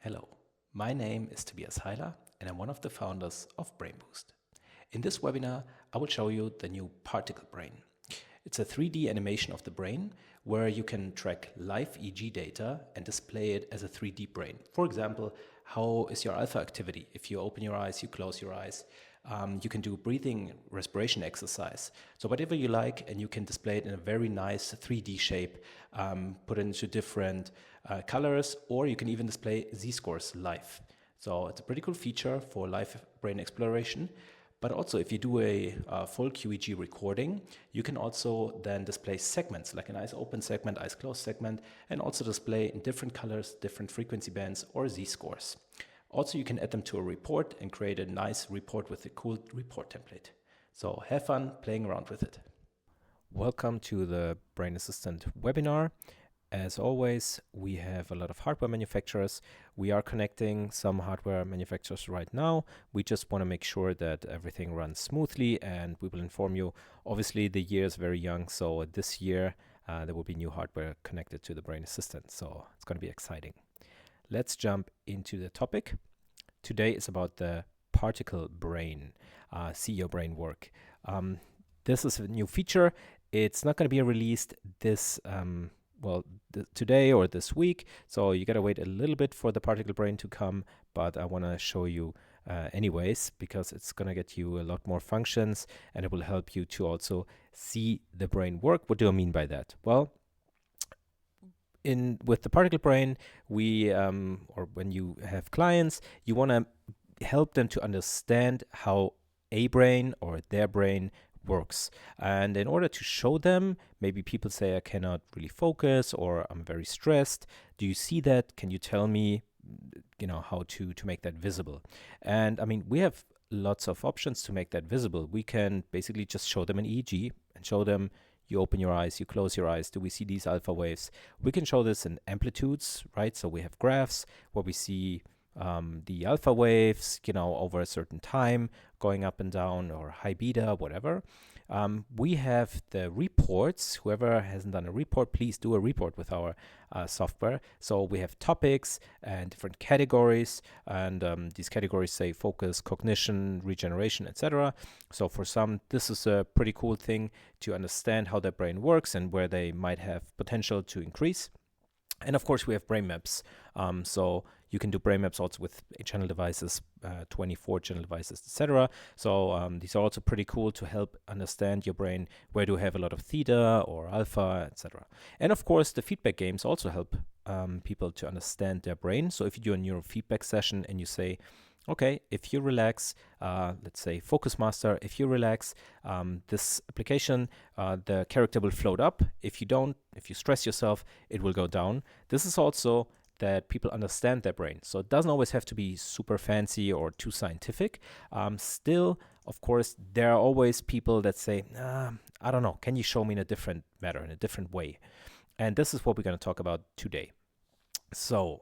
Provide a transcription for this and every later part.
Hello, my name is Tobias Heiler and I'm one of the founders of brainboost. In this webinar, I will show you the new particle brain. It's a 3D animation of the brain where you can track live EEG data and display it as a 3D brain. For example, how is your alpha activity? If you open your eyes, you close your eyes. You can do breathing respiration exercise. So whatever you like, and you can display it in a very nice 3D shape, put it into different colors, or you can even display Z-scores live. So it's a pretty cool feature for live brain exploration. But also, if you do a full QEEG recording, you can also then display segments, like an eyes open segment, eyes closed segment, and also display in different colors, different frequency bands, or Z-scores. Also, you can add them to a report and create a nice report with a cool report template. So have fun playing around with it. Welcome to the Brain Assistant webinar. As always, we have a lot of hardware manufacturers. We are connecting some hardware manufacturers right now. We just want to make sure that everything runs smoothly, and we will inform you. Obviously, the year is very young, so this year there will be new hardware connected to the Brain Assistant, so it's going to be exciting. Let's jump into the topic. Today is about the particle brain, see your brain work. This is a new feature. It's not going to be released this today or this week, so you gotta wait a little bit for the particle brain to come, but I want to show you anyways, because it's gonna get you a lot more functions and it will help you to also see the brain work. What do I mean by that? Well, with the particle brain, we or when you have clients, you want to help them to understand how a brain or their brain works. And in order to show them, maybe people say I cannot really focus, or I'm very stressed. Do you see that? Can you tell me, how to make that visible? And I mean, we have lots of options to make that visible. We can basically just show them an EEG and show them, you open your eyes, you close your eyes. Do we see these alpha waves? We can show this in amplitudes, right? So we have graphs where we see the alpha waves, over a certain time, going up and down, or high beta, whatever. We have the reports. Whoever hasn't done a report, please do a report with our software. So we have topics and different categories, and these categories say focus, cognition, regeneration, etc. So for some, this is a pretty cool thing to understand how their brain works and where they might have potential to increase. And of course, we have brain maps. So you can do brain maps also with 8-channel devices, 24-channel devices, etc. So these are also pretty cool to help understand your brain, where do you have a lot of theta or alpha, etc. And of course, the feedback games also help people to understand their brain. So if you do a neurofeedback session and you say, okay, if you relax, let's say Focus Master, if you relax this application, the character will float up. If you don't, if you stress yourself, it will go down. This is also that people understand their brain. So it doesn't always have to be super fancy or too scientific. Still, of course, there are always people that say, I don't know, can you show me in a different matter, in a different way? And this is what we're going to talk about today. So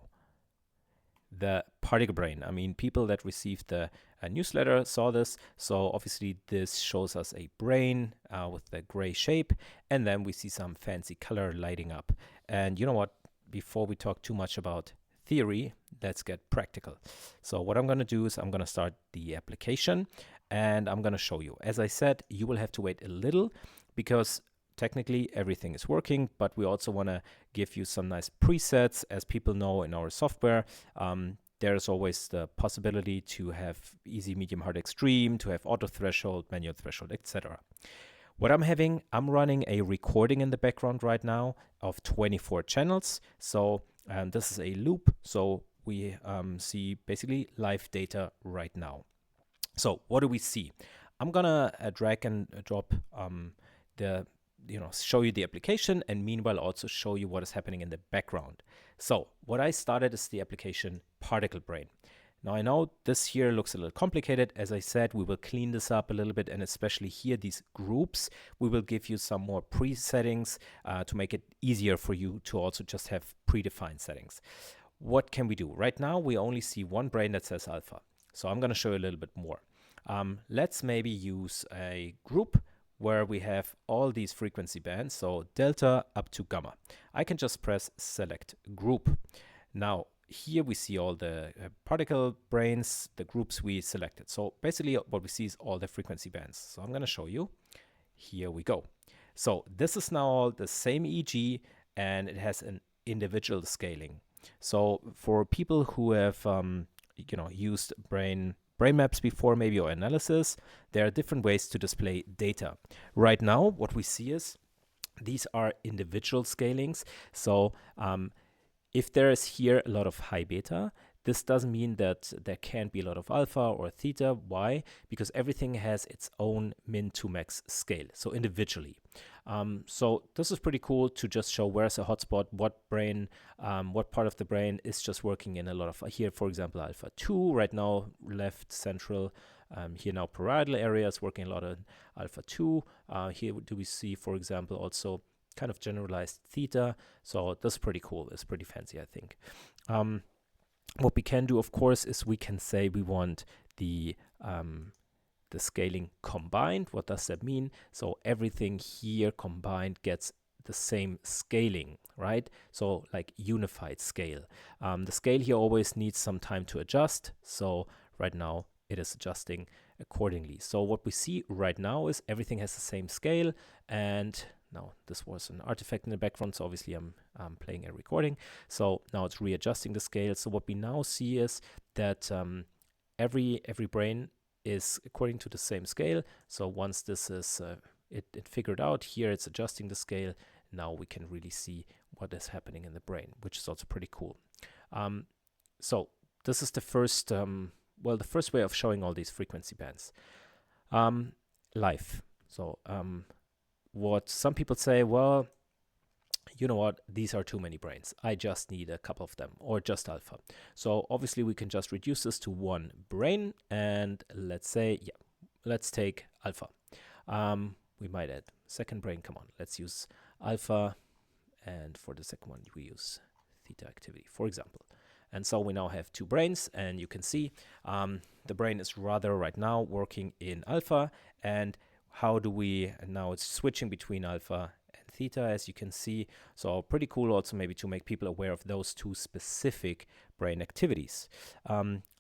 the particle brain. I mean, people that received the newsletter saw this. So obviously this shows us a brain with the gray shape, and then we see some fancy color lighting up. And you know what? Before we talk too much about theory, let's get practical. So what I'm going to do is I'm going to start the application and I'm going to show you. As I said, you will have to wait a little because technically everything is working, but we also want to give you some nice presets. As people know, in our software, there's always the possibility to have easy, medium, hard, extreme, to have auto threshold, manual threshold, etc. What I'm running a recording in the background right now of 24 channels. So this is a loop. So we see basically live data right now. So what do we see? I'm gonna drag and drop show you the application, and meanwhile also show you what is happening in the background. So what I started is the application Particle Brain. Now I know this here looks a little complicated. As I said, we will clean this up a little bit, and especially here, these groups, we will give you some more presettings to make it easier for you to also just have predefined settings. What can we do? Right now, we only see one brain that says alpha. So I'm going to show you a little bit more. Let's maybe use a group where we have all these frequency bands, so delta up to gamma. I can just press select group. Now, here we see all the particle brains, the groups we selected. So basically what we see is all the frequency bands. So I'm going to show you. Here we go. So this is now the same EEG, and it has an individual scaling. So for people who have used brain maps before, maybe, or analysis, there are different ways to display data. Right now, what we see is these are individual scalings. So if there is here a lot of high beta, this doesn't mean that there can't be a lot of alpha or theta. Why? Because everything has its own min to max scale, so individually. So this is pretty cool to just show where's a hotspot, what brain, what part of the brain is just working in a lot of, here, for example, alpha 2, right now, left central, here now parietal area is working a lot on alpha 2. Here do we see, for example, also kind of generalized theta. So that's pretty cool. It's pretty fancy, I think. What we can do, of course, is we can say we want the scaling combined. What does that mean? So everything here combined gets the same scaling, right? So like unified scale. The scale here always needs some time to adjust. So right now it is adjusting accordingly. So what we see right now is everything has the same scale. And now this was an artifact in the background, so obviously I'm playing a recording. So now it's readjusting the scale. So what we now see is that every brain is according to the same scale. So once this is it figured out, here it's adjusting the scale. Now we can really see what is happening in the brain, which is also pretty cool. So this is the first, the first way of showing all these frequency bands. Live. So what some people say, well, you know what, these are too many brains. I just need a couple of them, or just alpha. So obviously we can just reduce this to one brain, and let's say, let's take alpha. We might add second brain. Come on, let's use alpha, and for the second one we use theta activity, for example. And so we now have two brains, and you can see the brain is rather right now working in alpha. And how do we, and now it's switching between alpha and theta, as you can see. So pretty cool also maybe to make people aware of those two specific brain activities.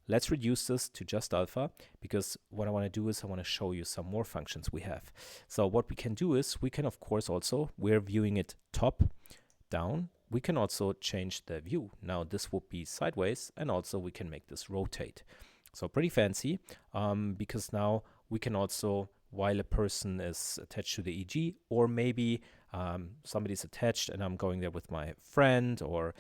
Let's reduce this to just alpha, because what I want to do is I want to show you some more functions we have. So what we can do is we can, of course, also, we're viewing it top down. We can also change the view. Now this would be sideways, and also we can make this rotate. So pretty fancy, because now we can also, while a person is attached to the EEG, or maybe somebody's attached and I'm going there with my friend, or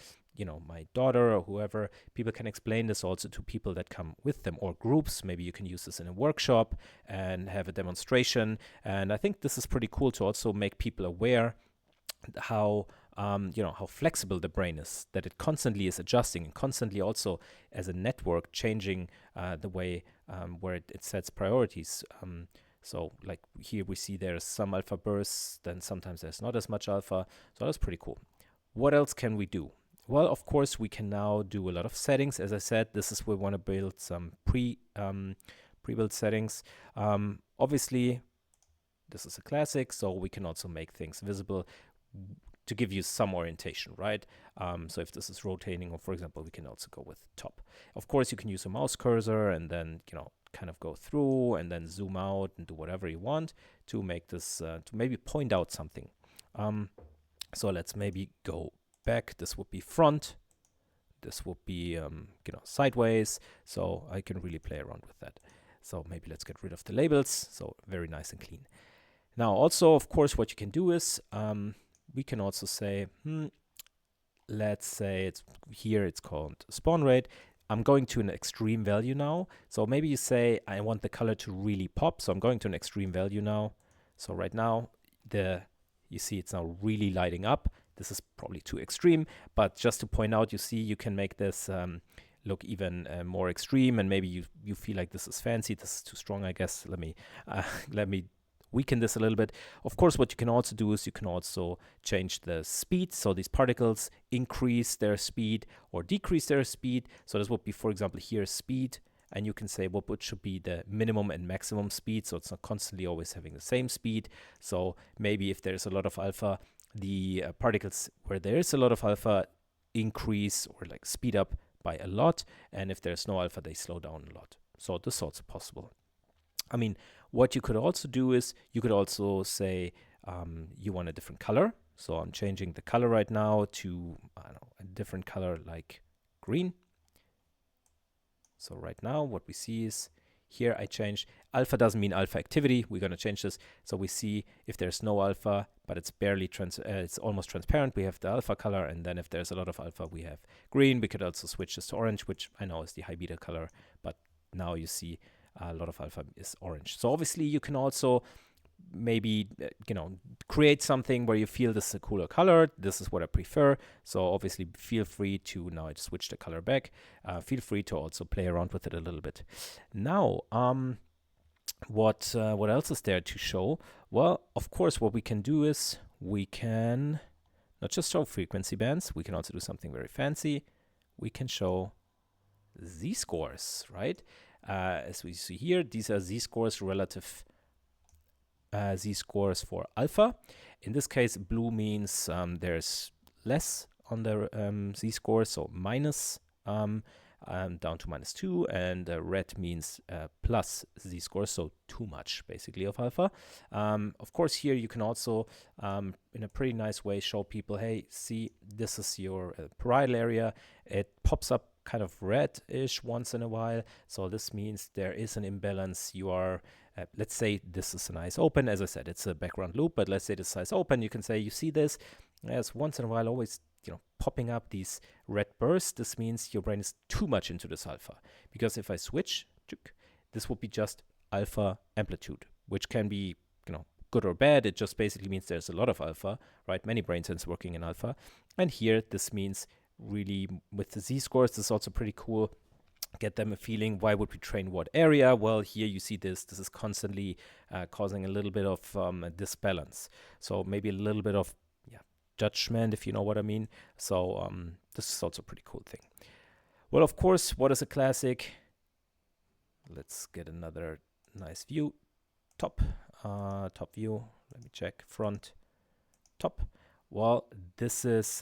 my daughter, or whoever, people can explain this also to people that come with them, or groups. Maybe you can use this in a workshop and have a demonstration. And I think this is pretty cool to also make people aware how how flexible the brain is, that it constantly is adjusting, and constantly also as a network changing the way where it sets priorities. So like here we see there's some alpha bursts, then sometimes there's not as much alpha. So that's pretty cool. What else can we do? Well, of course, we can now do a lot of settings. As I said, this is where we want to build some pre-built settings. Obviously, this is a classic, so we can also make things visible to give you some orientation, right? So if this is rotating, or for example, we can also go with top. Of course, you can use a mouse cursor and then, kind of go through and then zoom out and do whatever you want to make this, to maybe point out something. So let's maybe go back. This would be front. This would be, sideways. So I can really play around with that. So maybe let's get rid of the labels. So very nice and clean. Now, also, of course, what you can do is, we can also say, let's say it's called spawn rate. I'm going to an extreme value now. So maybe you say, I want the color to really pop. So I'm going to an extreme value now. So right now, you see it's now really lighting up. This is probably too extreme, but just to point out, you see, you can make this look even more extreme, and maybe you feel like this is fancy. This is too strong, I guess. Let me weaken this a little bit. Of course, what you can also do is you can also change the speed. So these particles increase their speed or decrease their speed. So this would be, for example, here speed, and you can say what should be the minimum and maximum speed. So it's not constantly always having the same speed. So maybe if there's a lot of alpha, the particles where there is a lot of alpha increase or like speed up by a lot, and if there's no alpha, they slow down a lot. So this is also possible. I mean, what you could also do is you could also say you want a different color. So I'm changing the color right now to, I don't know, a different color like green. So right now what we see is here I changed. Alpha doesn't mean alpha activity. We're going to change this. So we see if there's no alpha, but it's barely it's almost transparent, we have the alpha color. And then if there's a lot of alpha, we have green. We could also switch this to orange, which I know is the high beta color. But now you see a lot of alpha is orange. So obviously you can also maybe create something where you feel this is a cooler color. This is what I prefer. So obviously feel free to, now I just switch the color back. Feel free to also play around with it a little bit. Now, what else is there to show? Well, of course, what we can do is we can not just show frequency bands. We can also do something very fancy. We can show z-scores, right? As we see here, these are z-scores relative z-scores for alpha. In this case, blue means there's less on the z-score, so minus down to -2, and red means plus z-score, so too much basically of alpha. Of course, here you can also in a pretty nice way show people, hey, see, this is your parietal area. It pops up kind of red-ish once in a while, so this means there is an imbalance. You are let's say this is a nice open. As I said, it's a background loop, but let's say this size open. You can say, you see this, as once in a while always popping up these red bursts. This means your brain is too much into this alpha, because if I switch, this would be just alpha amplitude, which can be good or bad. It just basically means there's a lot of alpha, right? Many brain cells working in alpha. And here this means really with the z-scores, this is also pretty cool. Get them a feeling, why would we train what area? Well, here you see this is constantly causing a little bit of a disbalance. So maybe a little bit of judgment, if you know what I mean. So this is also a pretty cool thing. Well, of course, what is a classic? Let's get another nice view. Top view. Let me check. Front, top. Well, this is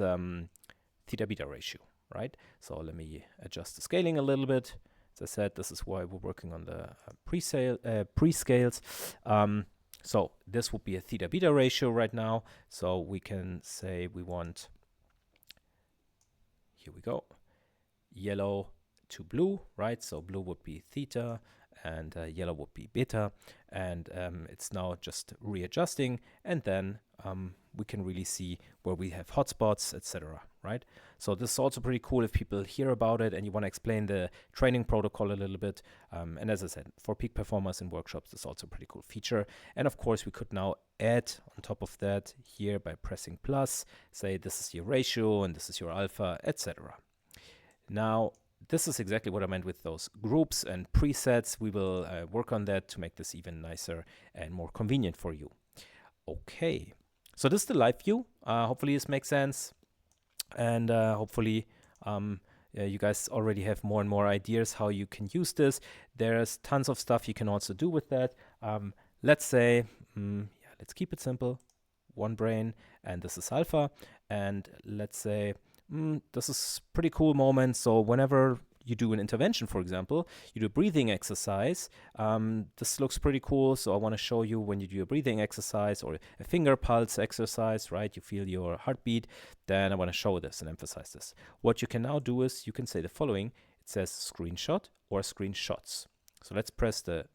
theta beta ratio, right? So let me adjust the scaling a little bit. As I said, this is why we're working on the pre-scales. So this would be a theta beta ratio right now. So we can say we want, here we go, yellow to blue, right? So blue would be theta and yellow would be beta. And it's now just readjusting, and then we can really see where we have hotspots, etc., right? So this is also pretty cool if people hear about it and you want to explain the training protocol a little bit. And as I said, for peak performers in workshops, this is also a pretty cool feature. And of course, we could now add on top of that here by pressing plus, say this is your ratio and this is your alpha, etc. Now, this is exactly what I meant with those groups and presets. We will work on that to make this even nicer and more convenient for you. Okay, so this is the live view. Hopefully this makes sense. And hopefully you guys already have more and more ideas how you can use this. There's tons of stuff you can also do with that. Let's say, let's keep it simple. One brain, and this is alpha. And let's say, this is pretty cool moment. So whenever you do an intervention, for example, you do a breathing exercise. This looks pretty cool. So I want to show you when you do a breathing exercise or a finger pulse exercise, right? You feel your heartbeat. Then I want to show this and emphasize this. What you can now do is you can say the following. It says screenshot or screenshots. So let's press the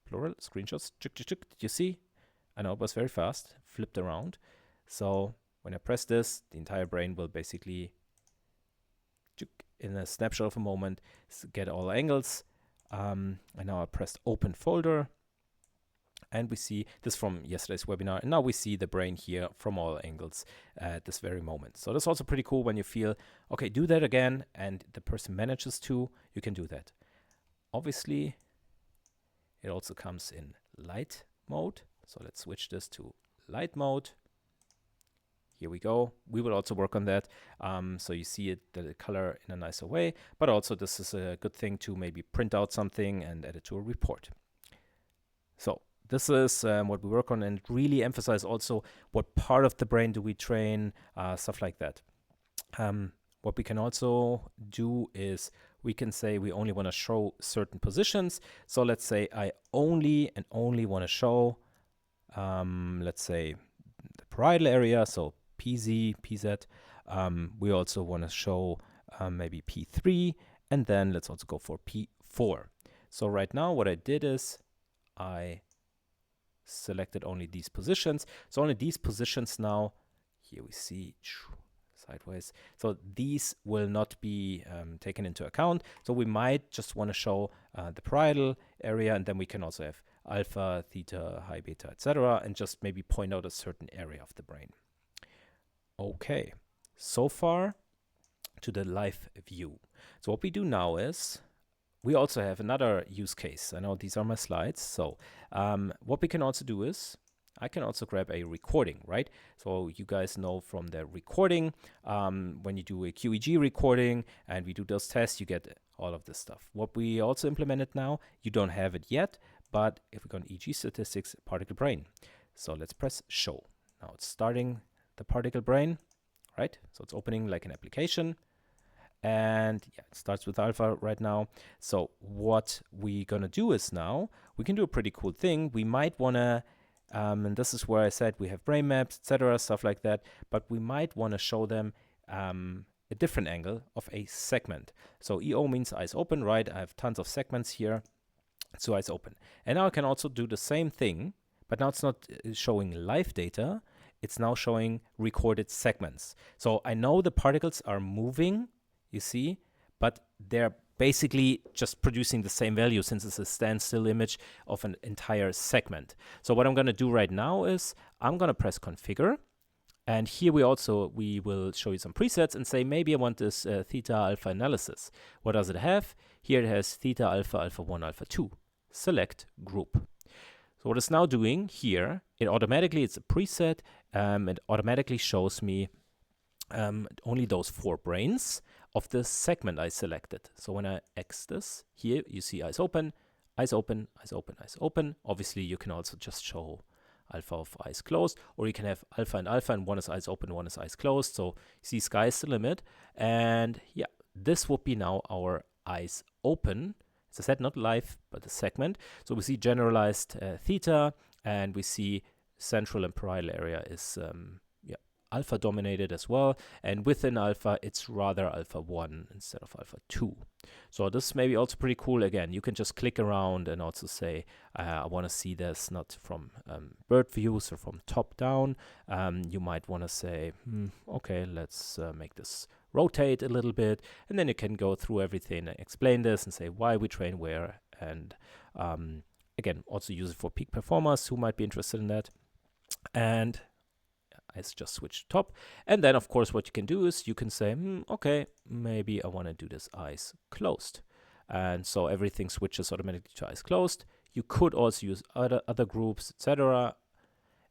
plural screenshots. Did you see? I know it was very fast. Flipped around. So when I press this, the entire brain will basically, in a snapshot of a moment, get all angles. And now I pressed open folder. And we see this from yesterday's webinar. And now we see the brain here from all angles at this very moment. So that's also pretty cool when you feel, okay, do that again. And the person manages to, you can do that. Obviously, it also comes in light mode. So let's switch this to light mode. Here we go. We will also work on that. So you see it, the color in a nicer way, but also this is a good thing to maybe print out something and add it to a report. So this is what we work on, and really emphasize also what part of the brain do we train, stuff like that. what we can also do is we can say we only want to show certain positions. So let's say I only want to show, let's say, the parietal area, so PZ, PZ. We also want to show maybe P3, and then let's also go for P4. So right now what I did is I selected only these positions. So only these positions now, here we see sideways. So these will not be taken into account. So we might just want to show the parietal area, and then we can also have alpha, theta, high beta, etc., and just maybe point out a certain area of the brain. Okay, so far to the live view. So what we do now is we also have another use case. I know these are my slides. So what we can also do is I can also grab a recording, right? So you guys know from the recording, when you do a QEEG recording and we do those tests, you get all of this stuff. What we also implemented now, you don't have it yet, but if we go on EEG statistics, particle brain. So let's press show. Now it's starting the particle brain, right? So it's opening like an application. And yeah, it starts with alpha right now. So what we're going to do is now we can do a pretty cool thing. We might want to, and this is where I said we have brain maps, etc., stuff like that, but we might want to show them a different angle of a segment. So EO means eyes open, right? I have tons of segments here. So eyes open. And now I can also do the same thing, but now it's not showing live data. It's now showing recorded segments. So I know the particles are moving, you see, but they're basically just producing the same value since it's a standstill image of an entire segment. So what I'm going to do right now is I'm going to press configure. And here we will show you some presets and say, maybe I want this theta alpha analysis. What does it have? Here it has theta alpha, alpha 1, alpha 2. Select group. So what it's now doing here, it's a preset, it automatically shows me only those 4 brains of the segment I selected. So when I X this, here you see eyes open, eyes open, eyes open, eyes open. Obviously you can also just show alpha of eyes closed, or you can have alpha, and one is eyes open, one is eyes closed. So you see sky is the limit. And yeah, this would be now our eyes open. As I said, not live, but the segment. So we see generalized theta, and we see central and parietal area is alpha dominated as well, and within alpha it's rather alpha 1 instead of alpha 2. So this may be also pretty cool. Again, you can just click around and also say I want to see this not from bird views or from top down. You might want to say okay, let's make this rotate a little bit, and then you can go through everything and explain this and say why we train where, and again also use it for peak performers who might be interested in that. And I just switch top, and then of course what you can do is you can say okay, maybe I want to do this eyes closed, and so everything switches automatically to eyes closed. You could also use other groups, etc.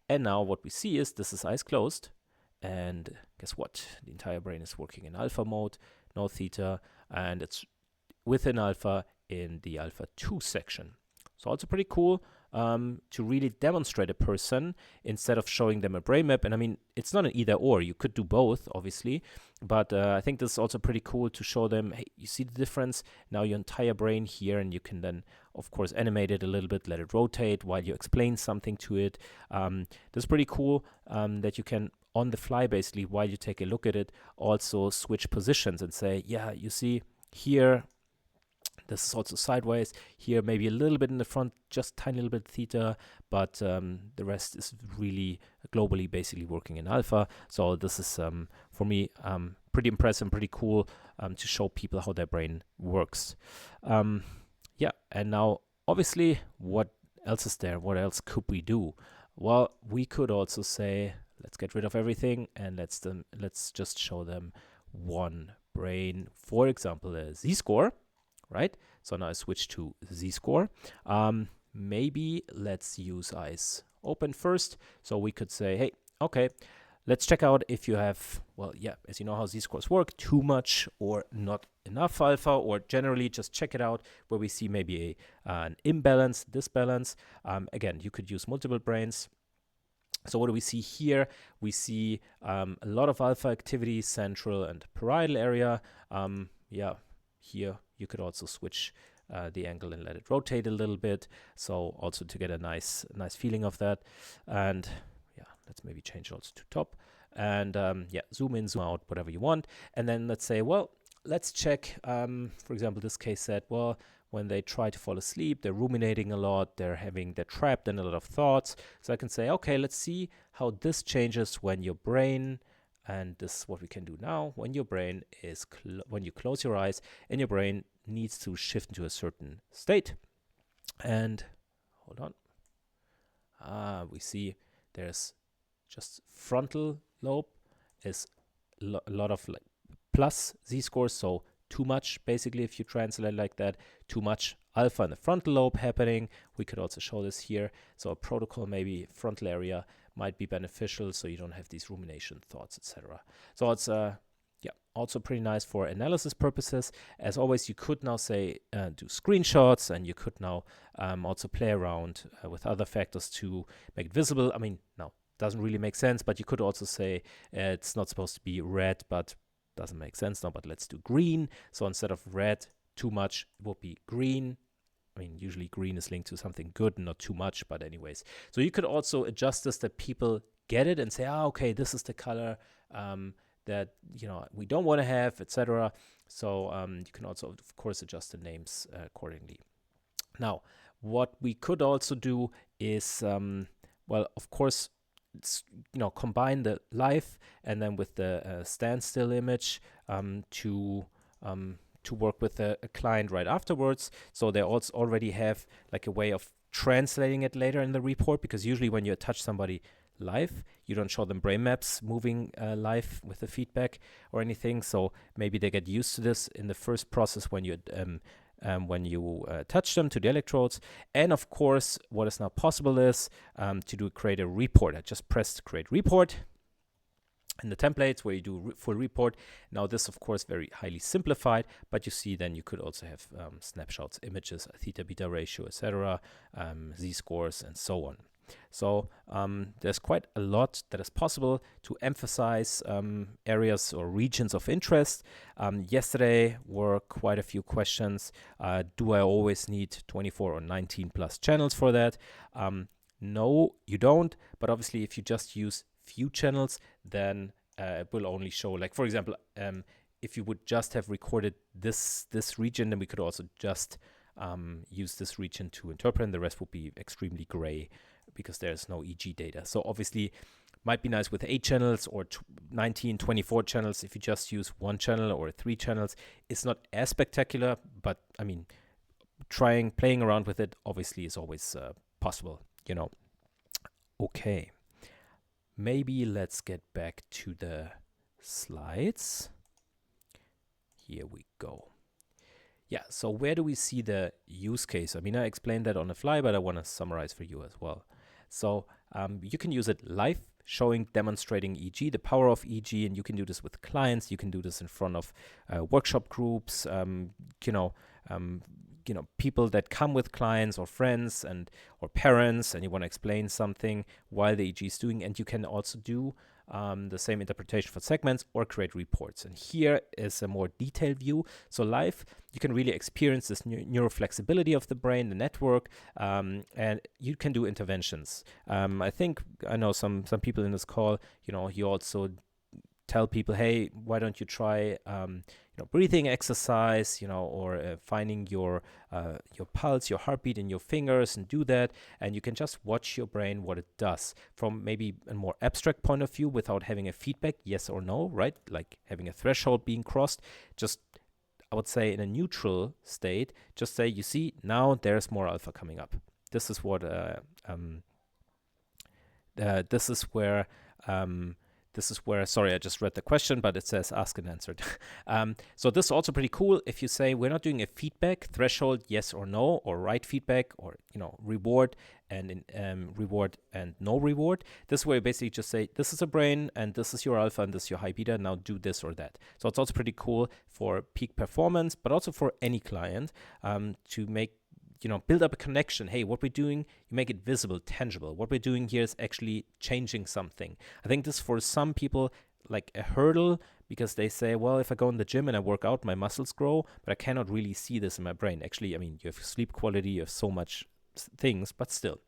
And now what we see is this is eyes closed, and guess what, the entire brain is working in alpha mode, no theta, and it's within alpha in the alpha 2 section. So also pretty cool to really demonstrate a person instead of showing them a brain map. And I mean, it's not an either or. You could do both, obviously. But I think this is also pretty cool to show them, hey, you see the difference? Now your entire brain here, and you can then, of course, animate it a little bit, let it rotate while you explain something to it. This is pretty cool that you can, on the fly, basically, while you take a look at it, also switch positions and say, yeah, you see here, this is also sideways. Here, maybe a little bit in the front, just tiny little bit theta, but the rest is really globally basically working in alpha. So this is, for me, pretty impressive and pretty cool to show people how their brain works. Yeah, and now, obviously, what else is there? What else could we do? Well, we could also say, let's get rid of everything and let's just show them one brain. For example, a Z-score. Right? So now I switch to Z-score. Maybe let's use eyes open first. So we could say, hey, okay, let's check out if you have, well, yeah, as you know how Z-scores work, too much or not enough alpha, or generally just check it out where we see maybe an imbalance, disbalance. Again, you could use multiple brains. So what do we see here? We see a lot of alpha activity, central and parietal area. Yeah, here you could also switch the angle and let it rotate a little bit. So also to get a nice feeling of that. And yeah, let's maybe change also to top. And yeah, zoom in, zoom out, whatever you want. And then let's say, well, let's check, for example, this case said, well, when they try to fall asleep, they're ruminating a lot, they're trapped in a lot of thoughts. So I can say, okay, let's see how this changes when your brain, and this is what we can do now, when your brain is, when you close your eyes and your brain needs to shift into a certain state. And hold on. We see there's just frontal lobe is a lot of like plus z-scores, so too much, basically, if you translate like that, too much alpha in the frontal lobe happening. We could also show this here. So a protocol, maybe frontal area, might be beneficial, so you don't have these rumination thoughts, etc. So it's yeah, also pretty nice for analysis purposes. As always, you could now say do screenshots, and you could now also play around with other factors to make it visible. I mean, no, doesn't really make sense, but you could also say it's not supposed to be red, but doesn't make sense now, but let's do green. So instead of red, too much, it would be green. I mean, usually green is linked to something good, not too much, but anyways. So you could also adjust this that people get it and say, okay, this is the color that, you know, we don't want to have, etc. So you can also, of course, adjust the names accordingly. Now, what we could also do is, well, of course, combine the live and then with the standstill image to work with a client right afterwards. So they also already have like a way of translating it later in the report, because usually when you touch somebody live, you don't show them brain maps moving live with the feedback or anything. So maybe they get used to this in the first process when you touch them to the electrodes. And of course, what is now possible is to create a report. I just pressed create report in the templates where you do full report. Now this, of course, very highly simplified, but you see then you could also have snapshots, images, theta beta ratio, etc., z-scores, and so on. So there's quite a lot that is possible to emphasize areas or regions of interest. Yesterday were quite a few questions. Do I always need 24 or 19 plus channels for that? No, you don't. But obviously, if you just use few channels, then it will only show, like, for example, if you would just have recorded this region, then we could also just use this region to interpret, and the rest would be extremely gray because there's no EG data. So obviously might be nice with 8 channels or 19, 24 channels. If you just use 1 channel or 3 channels, it's not as spectacular, but I mean, playing around with it obviously is always possible, you know. Okay, maybe let's get back to the slides. Here we go. Yeah, so where do we see the use case? I mean, I explained that on the fly, but I want to summarize for you as well. So you can use it live, demonstrating EG, the power of EG, and you can do this with clients. You can do this in front of workshop groups, people that come with clients or friends or parents, and you want to explain something while the EG is doing. And you can also do the same interpretation for segments or create reports. And here is a more detailed view. So live, you can really experience this neuroflexibility of the brain, the network, and you can do interventions. I know some people in this call, you also tell people, hey, why don't you try breathing exercise, or finding your pulse, your heartbeat in your fingers, and do that. And you can just watch your brain, what it does from maybe a more abstract point of view without having a feedback, yes or no, right? Like having a threshold being crossed. Just, I would say, in a neutral state, just say, you see, now there's more alpha coming up. This is what, this is where, sorry, I just read the question, but it says ask and answered. So this is also pretty cool. If you say we're not doing a feedback threshold, yes or no, or right feedback, or reward and reward and no reward. This way, basically just say this is a brain and this is your alpha and this is your high beta. Now do this or that. So it's also pretty cool for peak performance, but also for any client to make build up a connection. Hey, what we're doing, you make it visible, tangible. What we're doing here is actually changing something. I think this for some people like a hurdle, because they say, well, if I go in the gym and I work out, my muscles grow, but I cannot really see this in my brain. Actually, I mean, you have sleep quality, you have so much things, but still.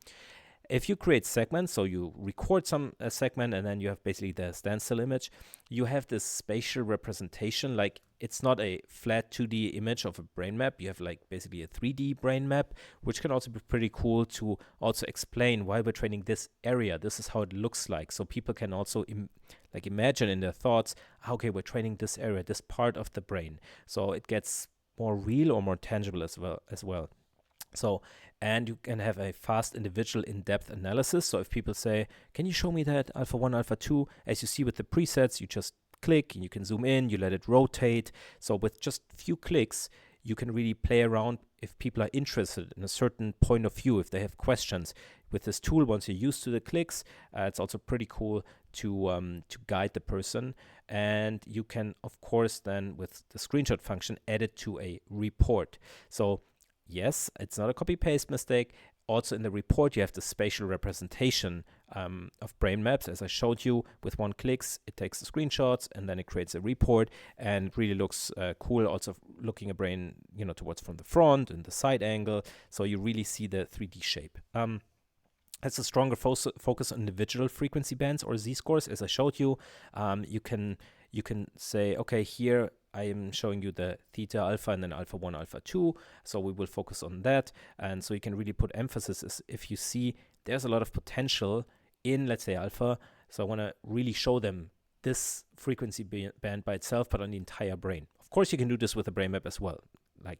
If you create segments, so you record some segment and then you have basically the standstill image, you have this spatial representation. Like it's not a flat 2D image of a brain map. You have like basically a 3D brain map, which can also be pretty cool to also explain why we're training this area. This is how it looks like. So people can also imagine in their thoughts, okay, we're training this area, this part of the brain. So it gets more real or more tangible as well. So, and you can have a fast individual in-depth analysis. So if people say, can you show me that alpha 1, alpha 2? As you see with the presets, you just click and you can zoom in, you let it rotate. So with just few clicks, you can really play around if people are interested in a certain point of view, if they have questions. With this tool, once you're used to the clicks, it's also pretty cool to guide the person. And you can, of course, then with the screenshot function, add it to a report. So yes, it's not a copy-paste mistake. Also in the report, you have the spatial representation of brain maps. As I showed you, with one click, it takes the screenshots and then it creates a report and it really looks cool. Also looking a brain, towards from the front and the side angle. So you really see the 3D shape. It's a stronger focus on individual frequency bands or Z-scores. As I showed you, you can say, okay, here I am showing you the theta alpha and then alpha 1, alpha 2. So we will focus on that. And so you can really put emphasis if you see there's a lot of potential in, let's say, alpha. So I want to really show them this frequency band by itself, but on the entire brain. Of course, you can do this with a brain map as well. Like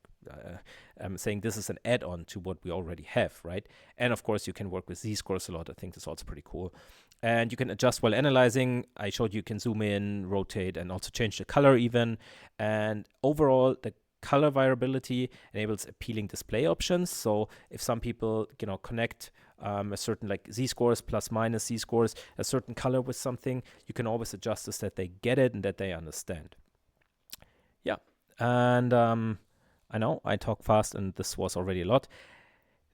I'm saying, this is an add-on to what we already have, right? And of course, you can work with Z-scores a lot. I think that's also pretty cool. And you can adjust while analyzing. I showed you can zoom in, rotate, and also change the color even. And overall, the color variability enables appealing display options. So if some people, connect a certain like Z-scores plus minus Z-scores, a certain color with something, you can always adjust this that they get it and that they understand. Yeah. And I know I talk fast and this was already a lot.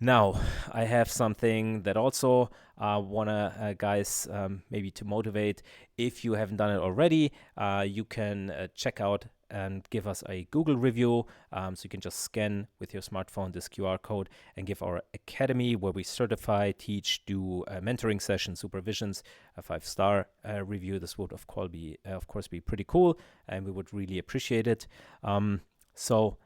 Now, I have something that also wanna guys maybe to motivate. If you haven't done it already, you can check out and give us a Google review. So you can just scan with your smartphone this QR code and give our academy, where we certify, teach, do mentoring sessions, supervisions, a 5-star review. This would of course be pretty cool, and we would really appreciate it. So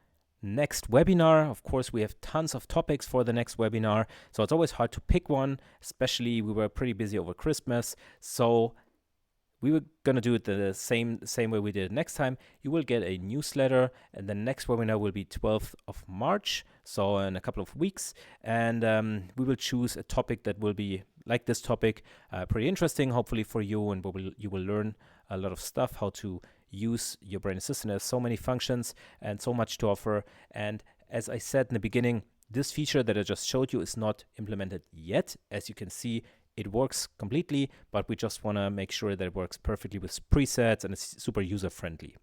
next webinar, of course, we have tons of topics for the next webinar. So it's always hard to pick one, especially we were pretty busy over Christmas. So we were going to do it the same way we did it next time. You will get a newsletter, and the next webinar will be 12th of March, so in a couple of weeks. And we will choose a topic that will be like this topic, pretty interesting, hopefully for you, and you will learn a lot of stuff, how to use your brain assistant. There's so many functions and so much to offer. And as I said in the beginning, this feature that I just showed you is not implemented yet. As you can see, it works completely, but we just want to make sure that it works perfectly with presets and it's super user-friendly.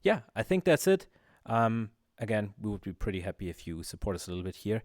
Yeah, I think that's it. Again, we would be pretty happy if you support us a little bit here.